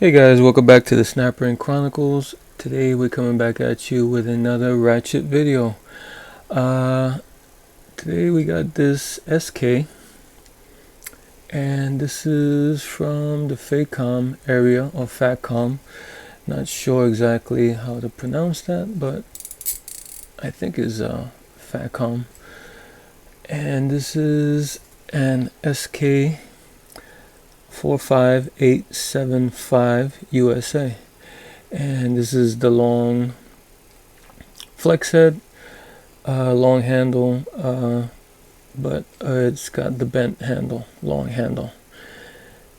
Hey guys, welcome back to the Snapper and Chronicles. Today we're coming back at you with another Ratchet video. Today we got this SK, and this is from the Facom area, or Facom. Not sure exactly how to pronounce that, but I think it's Facom. And this is an SK 45875 USA, and this is the long flex head, long handle, but it's got the bent handle, long handle.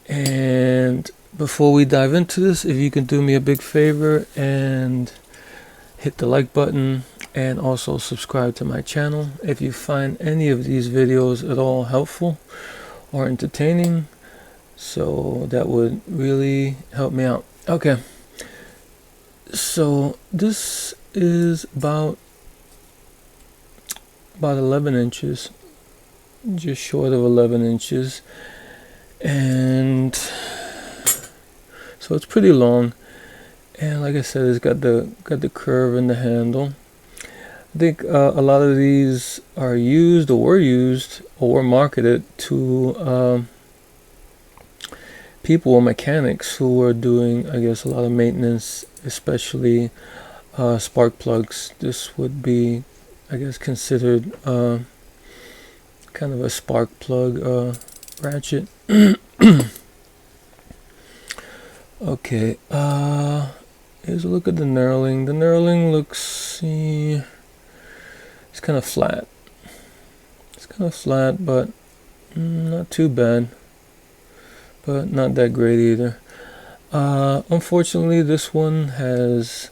And before we dive into this, if you can do me a big favor and hit the like button and also subscribe to my channel if you find any of these videos at all helpful or entertaining. So that would really help me out. Okay, so this is about 11 inches, just short of 11 inches, and so it's pretty long. And like I said, it's got the curve in the handle. I think a lot of these are used or were marketed to people or mechanics who were doing, I guess, a lot of maintenance, especially spark plugs. This would be, I guess, considered kind of a spark plug ratchet. Okay, here's a look at the knurling. The knurling looks, it's kind of flat. It's kind of flat, but not too bad. But not that great either. Unfortunately, this one has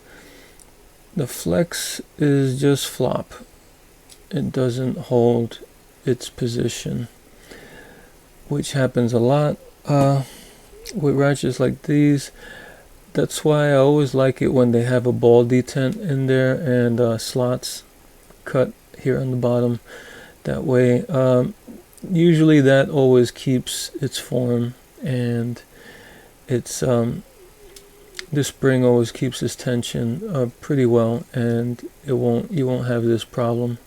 the flex is just flop. It doesn't hold its position, which happens a lot with ratchets like these. That's why I always like it when they have a ball detent in there and slots cut here on the bottom. That way, usually that always keeps its form, and it's this spring always keeps its tension pretty well, and you won't have this problem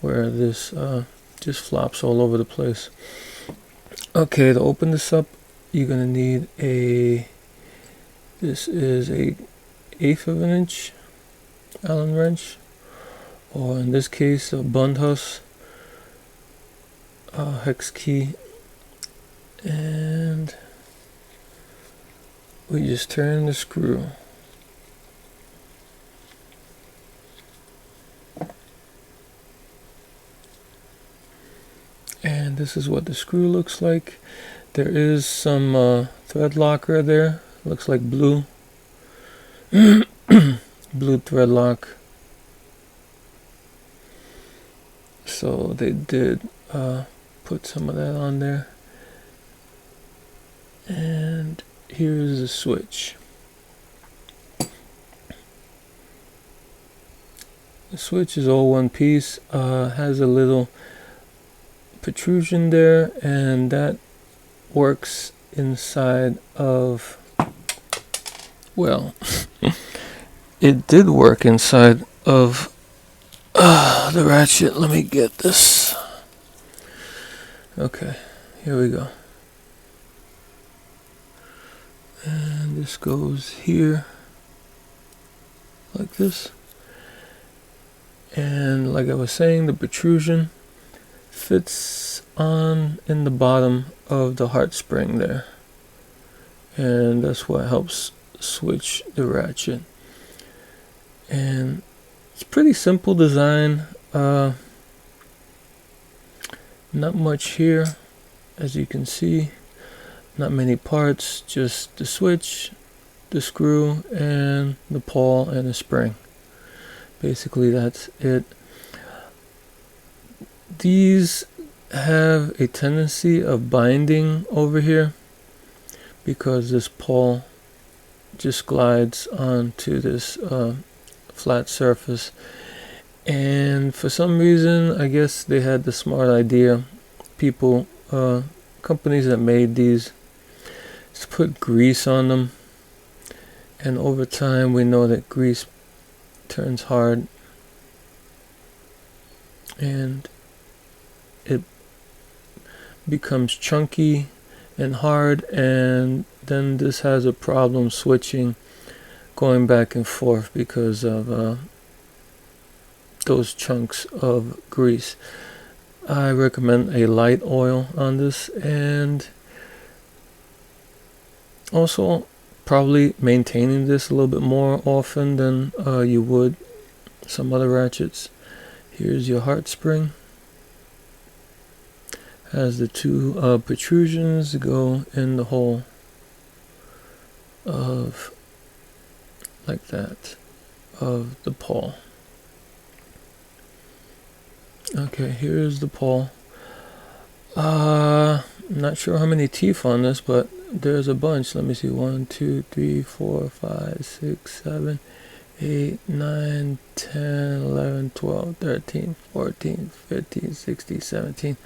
where this just flops all over the place. Okay, to open this up, you're gonna need this is a 1/8 of an inch Allen wrench, or in this case a Bundhaus hex key. And we just turn the screw. And this is what the screw looks like. There is some thread locker there. Looks like blue. Blue thread lock. So they did put some of that on there. And here's the switch. The switch is all one piece, has a little protrusion there, and that works inside of, well, it did work inside of the ratchet. Let me get this. Okay, here we go. And this goes here like this, and like I was saying, the protrusion fits on in the bottom of the heart spring there, and that's what helps switch the ratchet. And it's pretty simple design, not much here, as you can see. Not many parts, just the switch, the screw, and the pawl and a spring. Basically, that's it. These have a tendency of binding over here because this pawl just glides onto this flat surface. And for some reason, I guess they had the smart idea, companies that made these, to put grease on them and over time we know that grease turns hard and it becomes chunky and hard, and then this has a problem switching, going back and forth because of those chunks of grease. I recommend a light oil on this, and also probably maintaining this a little bit more often than you would some other ratchets. Here's your heart spring. Has the two protrusions that go in the hole of, like that, of the pawl. Okay, here's the pawl. Not sure how many teeth on this, but there's a bunch. Let me see. 1, 2, 3, 4, 5, 6, 7, 8, 9, 10, 11, 12, 13, 14, 15, 16, 17.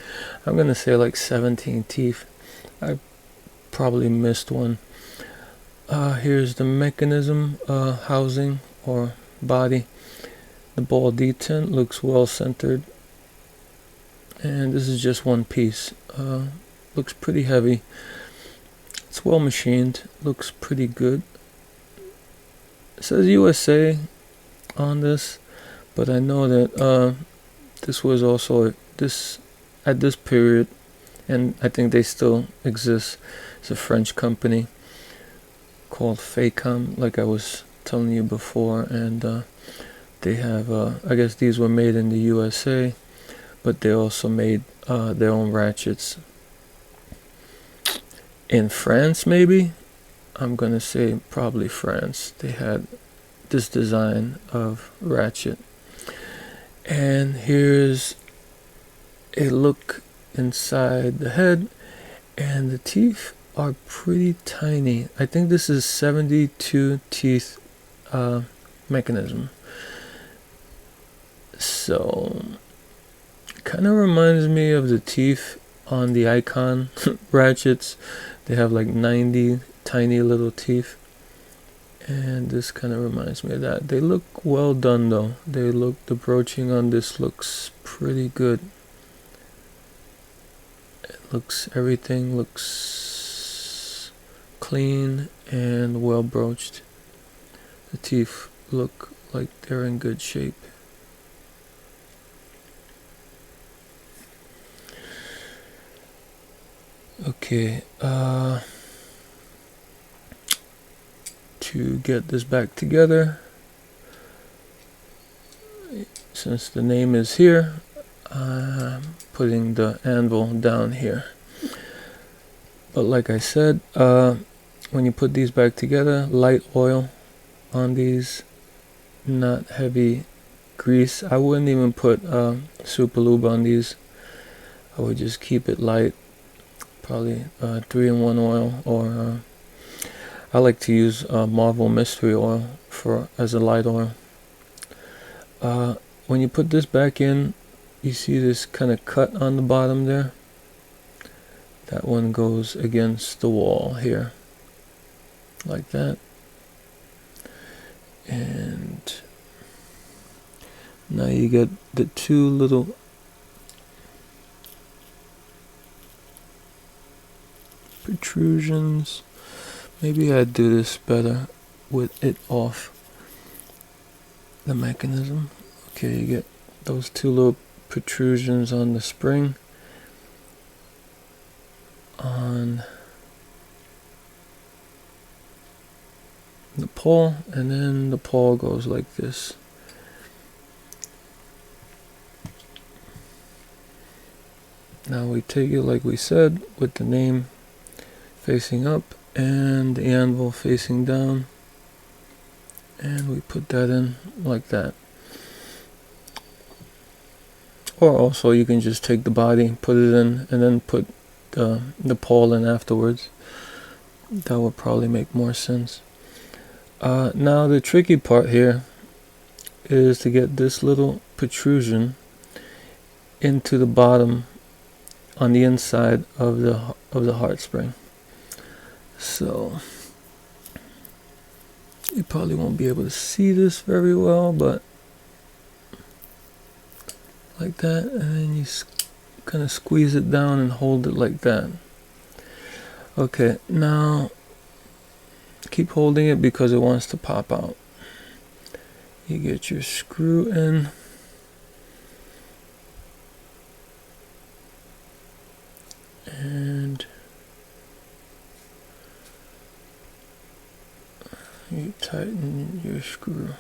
I'm gonna say like 17 teeth. I probably missed one. Here's the mechanism housing or body. The ball detent looks well centered, and this is just one piece. Looks pretty heavy. It's well machined. Looks pretty good. It says USA on this, but I know that this was also at this period, and I think they still exist. It's a French company called Facom, like I was telling you before, and they have I guess these were made in the USA, but they also made their own ratchets in France, maybe. I'm gonna say probably France. They had this design of ratchet. And here's a look inside the head, and the teeth are pretty tiny. I think this is 72 teeth mechanism. So kind of reminds me of the teeth on the Icon ratchets. They have like 90 tiny little teeth, and this kind of reminds me of that. They look well done though. The broaching on this looks pretty good. Everything looks clean and well broached. The teeth look like they're in good shape. Okay, to get this back together, since the name is here, I'm putting the anvil down here. But like I said, when you put these back together, light oil on these, not heavy grease. I wouldn't even put super lube on these. I would just keep it light, probably 3-in-1 oil, or I like to use Marvel Mystery Oil as a light oil. When you put this back in, you see this kind of cut on the bottom there. That one goes against the wall here, like that. And now you get the two little protrusions. Maybe I'd do this better with it off the mechanism. Okay, you get those two little protrusions on the spring, on the pawl, and then the pawl goes like this. Now we take it like we said, with the name facing up and the anvil facing down, and we put that in like that. Or also you can just take the body, put it in, and then put the pawl in afterwards. That would probably make more sense. Now the tricky part here is to get this little protrusion into the bottom on the inside of the heart spring. So You probably won't be able to see this very well, but like that, and then you kind of squeeze it down and hold it like that. Okay, now keep holding it because it wants to pop out. You get your screw in. And you tighten your screw.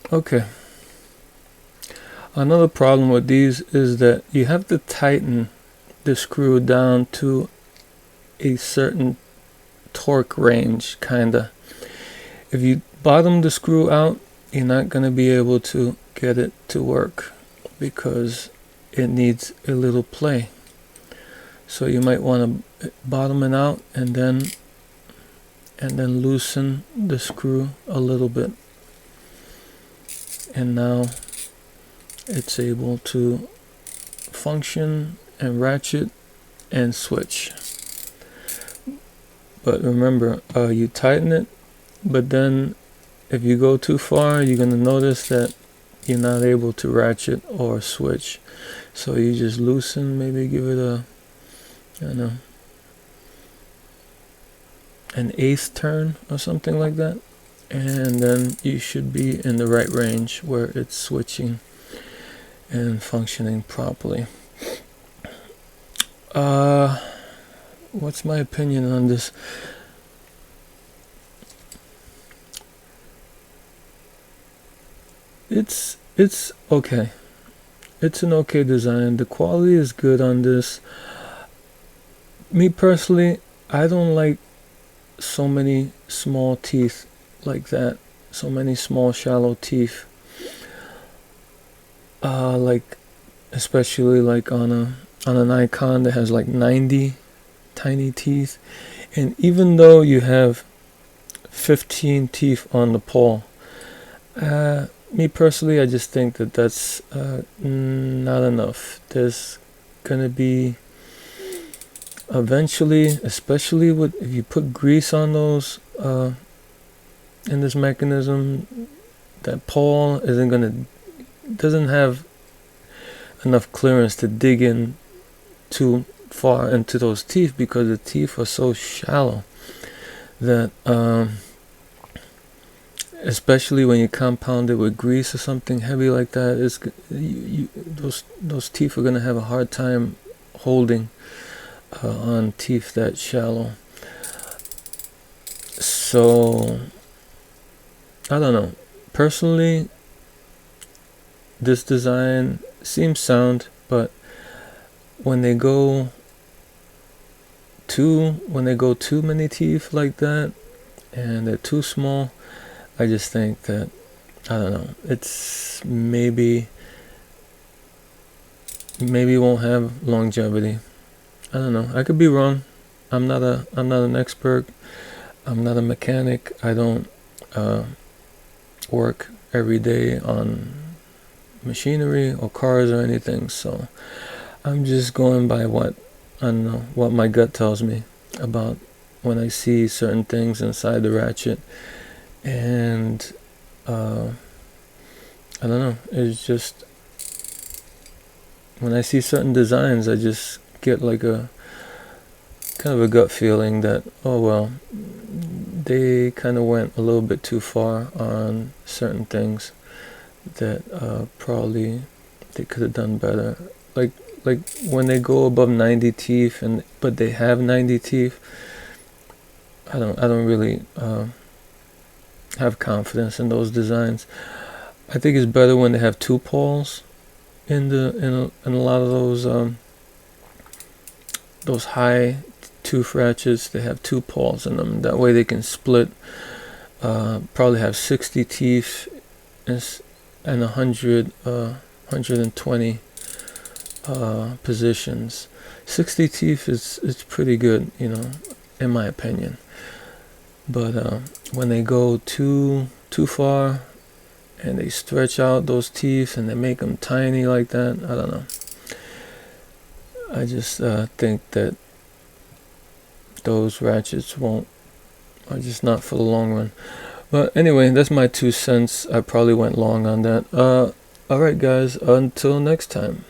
Okay. Another problem with these is that you have to tighten the screw down to a certain torque range, kinda. If you bottom the screw out, you're not going to be able to get it to work because it needs a little play. So you might want to bottom it out and then loosen the screw a little bit. And now it's able to function and ratchet and switch. But remember, you tighten it, but then if you go too far, you're going to notice that you're not able to ratchet or switch. So you just loosen, maybe give it a, I don't know, an eighth turn or something like that. And then you should be in the right range where it's switching and functioning properly. What's my opinion on this? It's okay. It's an okay design. The quality is good on this. Me personally, I don't like so many small teeth like that, so many small shallow teeth, like especially like on an icon that has like 90 tiny teeth. And even though you have 15 teeth on the paw, me personally, I just think that that's not enough. There's gonna be eventually, especially if you put grease on those in this mechanism, that paw doesn't have enough clearance to dig in too far into those teeth, because the teeth are so shallow that especially when you compound it with grease or something heavy like that, those teeth are going to have a hard time holding on teeth that shallow. So I don't know. Personally, this design seems sound, but when they go too many teeth like that and they're too small, I just think that, I don't know, it's maybe won't have longevity. I don't know. I could be wrong. I'm not an expert. I'm not a mechanic. I don't work every day on machinery or cars or anything, so I'm just going by what my gut tells me about when I see certain things inside the Ratchet. And I don't know, it's just when I see certain designs, I just get like a kind of a gut feeling that, oh well, they kind of went a little bit too far on certain things that probably they could have done better. Like when they go above 90 teeth, but they have 90 teeth, I don't really have confidence in those designs. I think it's better when they have two paws in a lot of those high tooth ratchets. They have two paws in them. That way they can split. Probably have 60 teeth and 120 positions. 60 teeth is pretty good, you know, in my opinion. But when they go too far and they stretch out those teeth and they make them tiny like that, I don't know. I just think that those ratchets are just not for the long run. But anyway, that's my 2 cents. I probably went long on that. Alright guys, until next time.